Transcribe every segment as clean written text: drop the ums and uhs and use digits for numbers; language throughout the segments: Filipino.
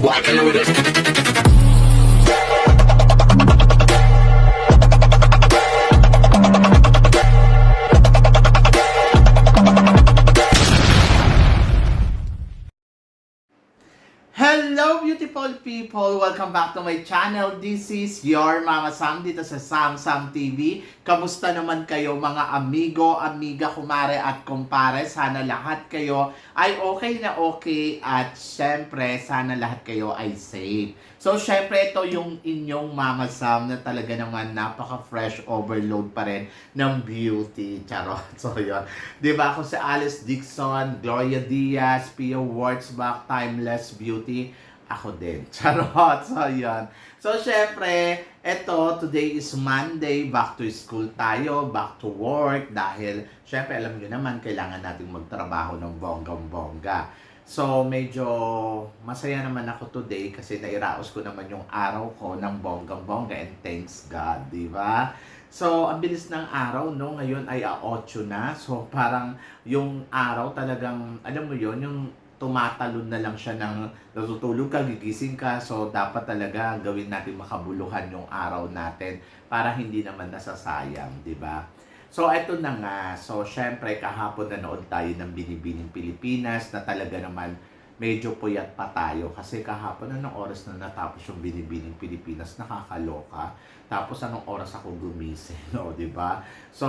walking with it. Hello beautiful people! Welcome back to my channel. This is your Mama Sam dito sa Sam Sam TV. Kamusta naman kayo mga amigo, amiga, kumare at kumpare? Sana lahat kayo ay okay na okay at syempre sana lahat kayo ay safe. So syempre ito yung inyong Mama Sam na talaga naman napaka-fresh overload pa rin ng beauty. Charot. So yun. Diba ako si Alice Dixon, Gloria Diaz, Pia Wurtzbach, Timeless Beauty. Ako din. Charot. So, yun. So, syempre, today is Monday. Back to school tayo. Back to work. Dahil, syempre, alam nyo naman, kailangan natin magtrabaho ng bonggang-bongga. So, medyo masaya naman ako today kasi nairaos ko naman yung araw ko ng bonggang-bongga and thanks God, di ba? So, ang bilis ng araw, no? Ngayon ay 8 na. So, parang yung araw talagang, alam mo yon yung tumatalon na lang siya ng natutulog ka, gigising ka. So, dapat talaga gawin natin makabuluhan yung araw natin para hindi naman nasasayang, di ba? So, eto na nga. So, syempre, kahapon nanood tayo ng Binibining Pilipinas na talaga naman medyo puyat pa tayo. Kasi kahapon, anong oras na natapos yung Binibining Pilipinas? Nakakaloka. Tapos, anong oras ako gumising, no? Diba? So,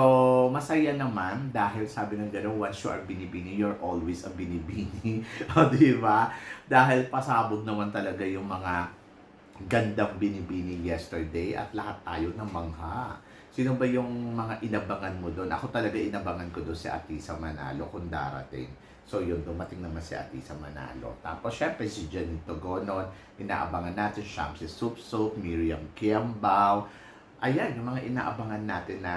masaya naman dahil sabi ng gano'n, once you are Binibini, you're always a Binibini. O, diba? Dahil pasabog naman talaga yung mga gandang Binibini yesterday at lahat tayo ng mangha. Sino ba yung mga inabangan mo doon? Ako talaga inabangan ko doon si Atisa Manalo kung darating. So yun, dumating naman si Atisa Manalo. Tapos syempre si Janito Gonon, inaabangan natin siyam si Supsup, Miriam Kiambao. Ayan, yung mga inaabangan natin na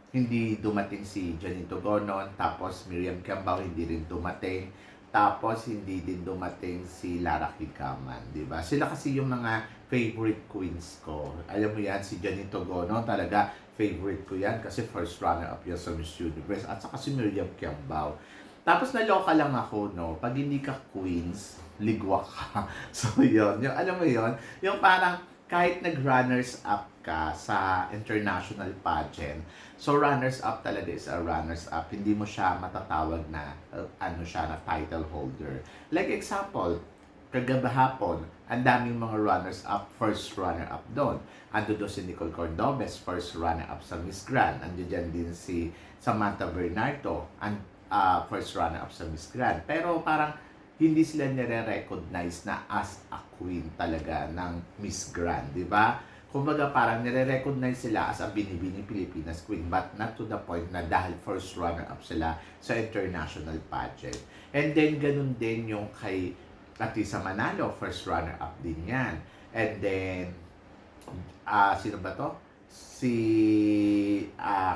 hindi dumating si Janito Gonon. Tapos Miriam Kiambao hindi rin dumating. Tapos hindi din dumating si Lara Kikaman, di ba? Sila kasi yung mga favorite queens ko. Alam mo yan, si Janito Gonon talaga favorite ko yan kasi first runner-up yan sa Miss Universe. At saka si Miriam Kiambao. Tapos naloka lang ako, no? Pag hindi ka queens, ligwa ka. So, yun. Yung, alam mo yun? Yung parang kahit nag-runners-up ka sa international pageant, so runners-up talaga is a runners-up. Hindi mo siya matatawag na, siya na title holder. Like example, kagabahapon, ang daming mga runners-up, first runner-up doon. Ando doon si Nicole Cordobes, first runner-up sa Miss Grand. Ando dyan din si Samantha Bernardo, first runner-up sa Miss Grand. Pero parang hindi sila nire-recognize na as a queen talaga ng Miss Grand, di ba? Kumbaga parang nire-recognize sila as a Binibining Pilipinas queen but not to the point na dahil first runner-up sila sa international pageant. And then ganun din yung kay Atisa Manalo, first runner-up din yan. And then, sino ba to? Si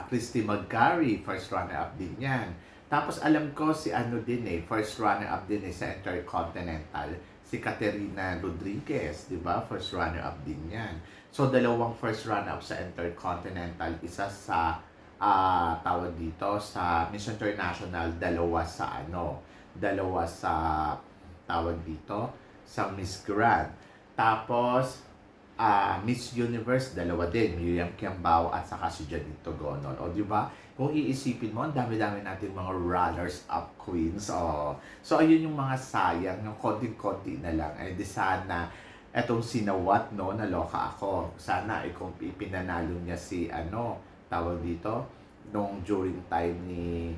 Christy Magcari, first runner-up din yan. Tapos alam ko si din first runner-up din sa Intercontinental, si Caterina Rodriguez, di ba? First runner-up din yan. So, dalawang first runner-up sa Intercontinental, isa sa, tawag dito, sa Miss International, dalawa sa, tawag dito, sa Miss Grand. Tapos, Miss Universe, dalawa din, Miriam Kiambao at saka si Janito Gonon. O, di ba? Kung iisipin mo, ang dami-dami natin mga runners-up queens. O. So, ayun yung mga sayang, yung konti-konti na lang. Eh, di sana, etong sinawat, no, naloka ako. Sana, kung ipinanalo niya si, tawag dito, nung during time ni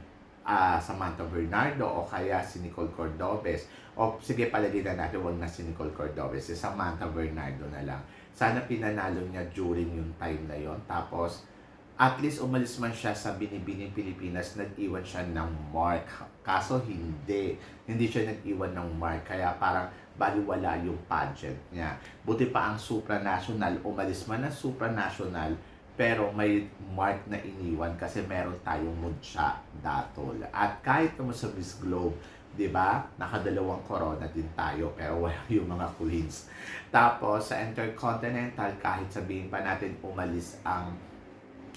Samantha Bernardo o kaya si Nicole Cordobes. O sige, palagay na natin, wag na si Nicole Cordobes, si Samantha Bernardo na lang. Sana pinanalo niya during yung time na yon. Tapos, at least umalis man siya sa Binibining Pilipinas, nag-iwan siya ng mark. Kaso hindi siya nag-iwan ng mark. Kaya parang baliwala yung pageant niya. Buti pa ang supranational, umalis man ng supranational, pero may mark na iniwan kasi meron tayong mudsa datol. At kahit naman sa Miss Globe, di ba? Nakadalawang corona din tayo pero wala yung mga queens. Tapos sa Intercontinental, kahit sabihin pa natin umalis ang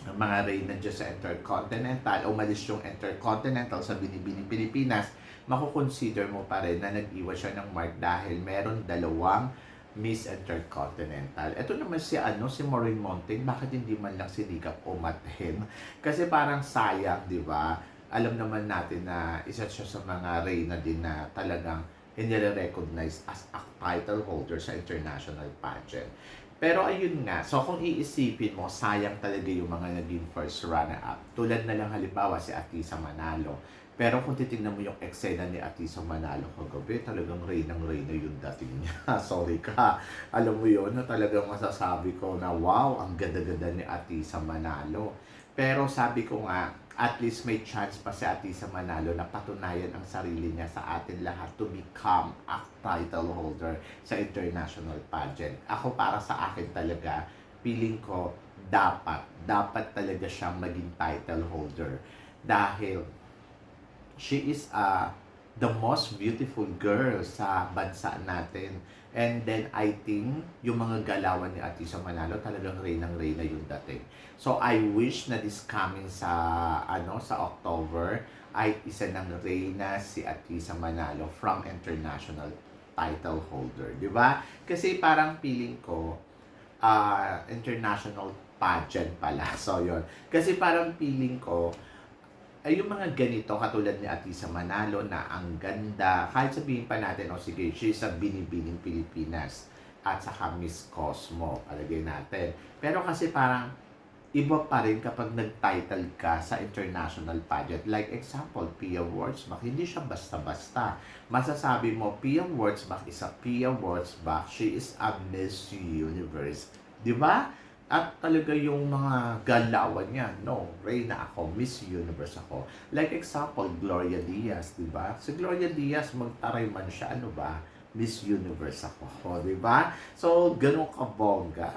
mga reyna dyan sa Intercontinental, umalis yung Intercontinental sa Binibining Pilipinas, makukonsider mo pa rin na nag-iwan siya ng mark dahil meron dalawang Miss Intercontinental. Ito naman si Maureen Montaigne, bakit hindi man lang sinikap umaten? Kasi parang sayang, di ba? Alam naman natin na isa siya sa mga reyna din na talagang recognize as a title holder sa international pageant. Pero ayun nga, so kung iisipin mo, sayang talaga yung mga naging first runner-up. Tulad na lang halimbawa si Atisa Manalo. Pero kung titingnan mo yung eksena ni Atisa Manalo kagabi, talagang reynang-reyna yung dating niya. Sorry ka. Alam mo yun, na talagang masasabi ko na wow, ang ganda-ganda ni Atisa Manalo. Pero sabi ko nga, at least may chance pa si Atisa Manalo na patunayan ang sarili niya sa atin lahat to become a title holder sa international pageant. Ako para sa akin talaga, feeling ko dapat talaga siyang maging title holder. Dahil she is the most beautiful girl sa bansa natin. And then, I think, yung mga galawan ni Atisa Manalo, talagang reynang-reyna yung dating. So, I wish na this coming sa October, ay isa ng reyna si Atisa Manalo from international title holder. Di ba? Kasi parang feeling ko, international pageant pala. So, yun. Kasi parang feeling ko, ay yung mga ganito katulad ni Atisa Manalo na ang ganda, kahit sabihin pa natin, sige, she's a binibining Pilipinas at saka Miss Cosmo, palagay natin. Pero kasi parang iba pa rin kapag nag-title ka sa international pageant. Like example, Pia Wurtzbach, hindi siya basta-basta. Masasabi mo, Pia Wurtzbach is a Pia Wurtzbach, she is a Miss Universe. Di ba? At talaga yung mga galawan niya, no, Reyna ako, Miss Universe ako. Like example, Gloria Diaz, di ba? Si Gloria Diaz, magtaray man siya, ano ba? Miss Universe ako, di ba? So, ganun kabongga.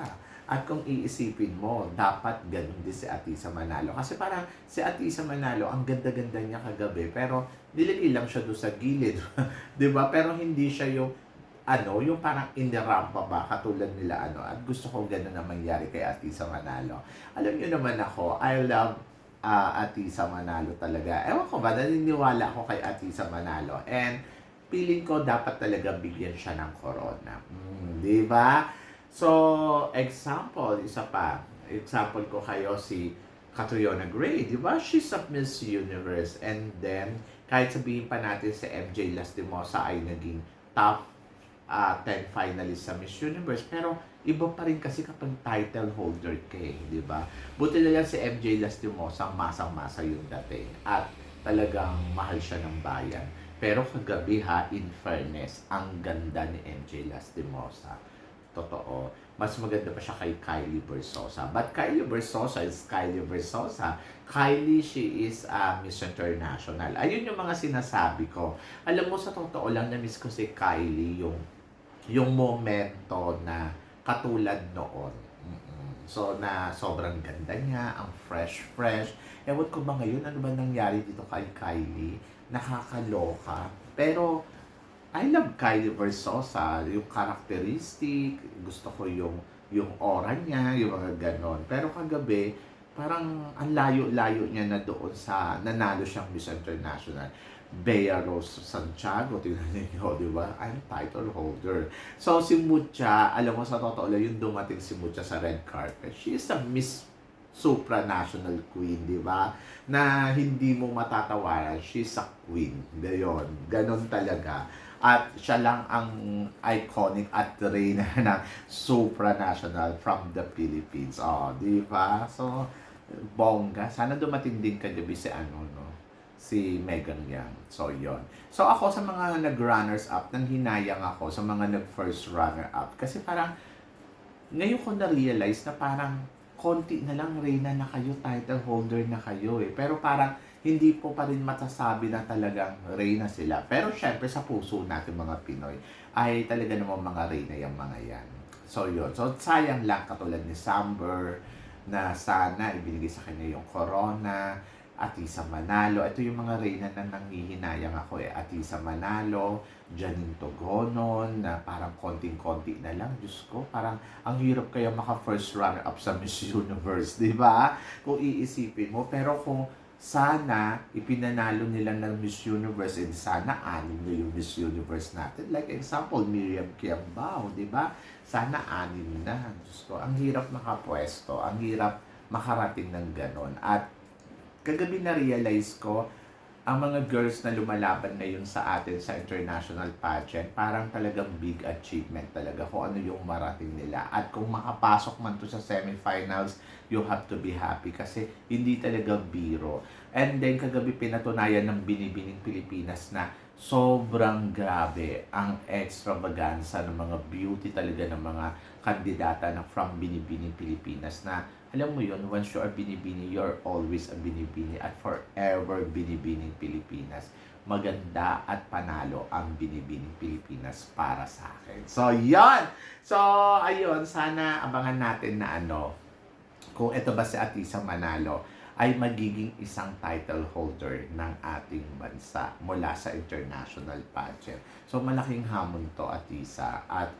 At kung iisipin mo, dapat ganun din si Atisa Manalo. Kasi parang si Atisa Manalo, ang ganda-ganda niya kagabi, pero nilagay lang siya doon sa gilid. di ba? Pero hindi siya yung parang in the rampa ba, katulad nila at gusto ko gano'n na mangyari kay Atisa Manalo. Alam niyo naman ako, I love Atisa Manalo talaga. Ewan ko ba, naniniwala ako kay Atisa Manalo. And feeling ko dapat talaga bigyan siya ng corona. Di ba? So, example ko kayo si Catriona Gray, di ba? She's a Miss Universe. And then, kahit sabihin pa natin si MJ Lastimosa ay naging top 10 finalists sa Miss Universe, pero iba pa rin kasi kapag title holder ka di ba? Buti na lang si MJ Lastimosa, masang-masa yung dating at talagang mahal siya ng bayan. Pero kagabi in fairness, ang ganda ni MJ Lastimosa. Totoo. Mas maganda pa siya kay Kylie Versosa. But Kylie Versosa is Kylie Versosa. Kylie, she is Miss International. Ayun yung mga sinasabi ko. Alam mo, sa totoo lang, na-miss ko si Kylie, yung momento na katulad noon. So, na sobrang ganda niya, ang fresh. Ewan ko ba ngayon, ano ba nangyari dito kay Kylie? Nakakaloka. Pero, I love Kylie Versosa, yung characteristic, gusto ko yung aura niya, yung mga ganon. Pero kagabi, parang ang layo-layo niya na doon sa nanalo siyang Miss International. Bea Rose Santiago, tingnan niyo, di ba? I'm title holder. So, si Mucha, alam mo sa totoo lang, yung dumating si Mucha sa red carpet, she is a Miss supranational queen, di ba? Na hindi mo matatawaran, she's a queen. Ganon talaga. At siya lang ang iconic at reyna ng supranational from the Philippines. Di ba? So, bongga. Sana dumating din kagabi si Megan Yang. So, yon. So, ako sa mga nag-runners up, nanghinayang ako sa mga nag-first runner up. Kasi parang, ngayon ko na-realize na parang konti na lang reyna na kayo, title holder na kayo Pero parang, hindi po pa rin matasabi na talagang reyna sila. Pero syempre sa puso natin mga Pinoy, ay talaga namang mga reyna yung mga yan. So, yun. So, sayang lang katulad ni Samber, na sana ibinigay sa kanya yung corona, Atisa Manalo. Ito yung mga reyna na nanghihinayang ako Atisa Manalo, Janine Togonon, na parang konting-konti na lang. Diyos ko, parang ang hirap kaya maka-first runner-up sa Miss Universe, di ba? Kung iisipin mo. Pero kung sana ipinanalo nila ng Miss Universe and sana 6 na yung Miss Universe natin. Like example, Miriam Kiambao, di ba? Sana 6 na. Diyos ko, ang hirap makapwesto, ang hirap makarating ng ganon. At kagabi na-realize ko, ang mga girls na lumalaban ngayon sa atin sa international pageant, parang talagang big achievement talaga kung ano yung marating nila. At kung makapasok man to sa semifinals, you have to be happy kasi hindi talaga biro. And then kagabi pinatunayan ng Binibining Pilipinas na sobrang grabe ang extravaganza ng mga beauty talaga ng mga kandidata na from Binibining Pilipinas na alam mo yun, once you are Binibini, you're always a Binibini at forever Binibining Pilipinas. Maganda at panalo ang Binibining Pilipinas para sa akin. So, yon. So, ayun, sana abangan natin na kung ito ba si Atisa Manalo ay magiging isang title holder ng ating bansa mula sa international pageant. So, malaking hamon to, Atisa. At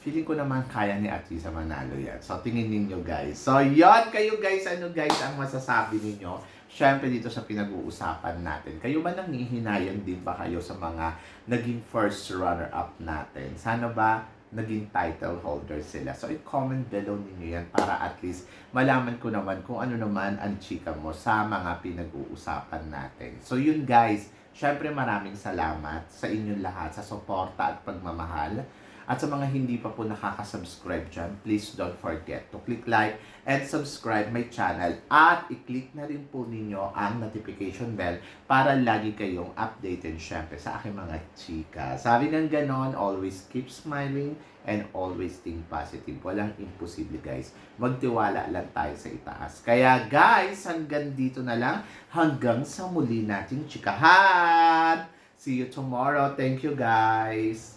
feeling ko naman kaya ni Atisa Manalo yan. So, tingin ninyo guys. So, yon kayo guys. Ano guys ang masasabi ninyo? Siyempre dito sa pinag-uusapan natin. Kayo ba nanghihinayan din ba kayo sa mga naging first runner-up natin? Sana ba naging title holder sila? So, i-comment below ninyo yan para at least malaman ko naman kung ano naman ang chika mo sa mga pinag-uusapan natin. So, yun guys. Siyempre maraming salamat sa inyong lahat sa suporta at pagmamahal. At sa mga hindi pa po nakaka-subscribe dyan, please don't forget to click like and subscribe my channel. At i-click na rin po ninyo ang notification bell para lagi kayong updated syempre sa aking mga chika. Sabi ng ganon, always keep smiling and always think positive. Walang imposible guys. Magtiwala lang tayo sa itaas. Kaya guys, hanggang dito na lang. Hanggang sa muli nating chikahan. See you tomorrow. Thank you guys.